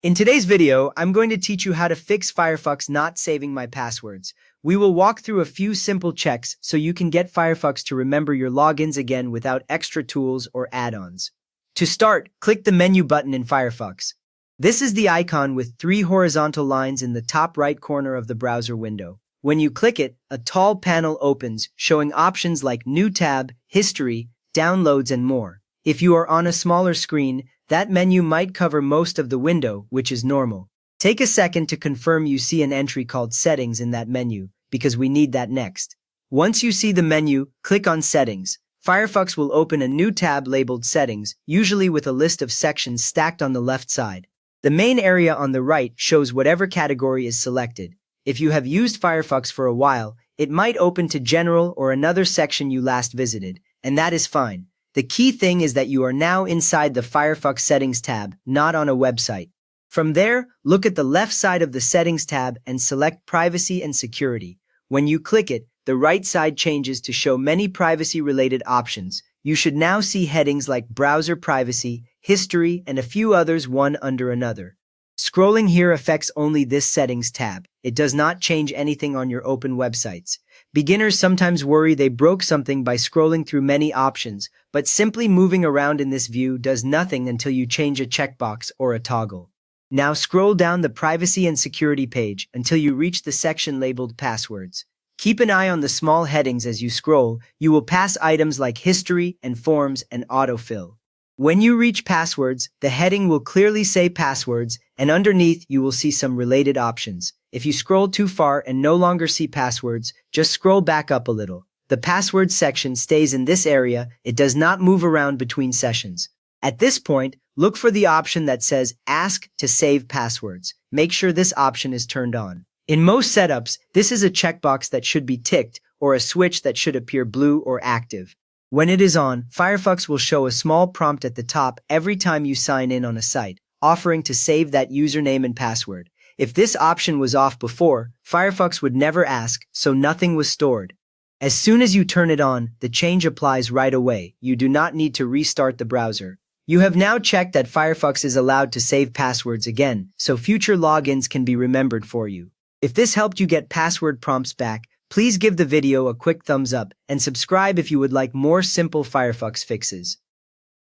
In today's video, I'm going to teach you how to fix Firefox not saving my passwords. We will walk through a few simple checks so you can get Firefox to remember your logins again without extra tools or add-ons. To start, click the menu button in Firefox. This is the icon with 3 horizontal lines in the top right corner of the browser window. When you click it, a tall panel opens showing options like New Tab, History, Downloads, and more. If you are on a smaller screen, that menu might cover most of the window, which is normal. Take a second to confirm you see an entry called Settings in that menu, because we need that next. Once you see the menu, click on Settings. Firefox will open a new tab labeled Settings, usually with a list of sections stacked on the left side. The main area on the right shows whatever category is selected. If you have used Firefox for a while, it might open to General or another section you last visited, and that is fine. The key thing is that you are now inside the Firefox Settings tab, not on a website. From there, look at the left side of the Settings tab and select Privacy and Security. When you click it, the right side changes to show many privacy-related options. You should now see headings like Browser Privacy, History, and a few others one under another. Scrolling here affects only this Settings tab. It does not change anything on your open websites. Beginners sometimes worry they broke something by scrolling through many options, but simply moving around in this view does nothing until you change a checkbox or a toggle. Now scroll down the Privacy and Security page until you reach the section labeled Passwords. Keep an eye on the small headings as you scroll. You will pass items like History and Forms and Autofill. When you reach Passwords, the heading will clearly say Passwords, and underneath you will see some related options. If you scroll too far and no longer see Passwords, just scroll back up a little. The Passwords section stays in this area. It does not move around between sessions. At this point, look for the option that says Ask to Save Passwords. Make sure this option is turned on. In most setups, this is a checkbox that should be ticked or a switch that should appear blue or active. When it is on, Firefox will show a small prompt at the top every time you sign in on a site, offering to save that username and password. If this option was off before, Firefox would never ask, so nothing was stored. As soon as you turn it on, the change applies right away. You do not need to restart the browser. You have now checked that Firefox is allowed to save passwords again, so future logins can be remembered for you. If this helped you get password prompts back, please give the video a quick thumbs up and subscribe if you would like more simple Firefox fixes.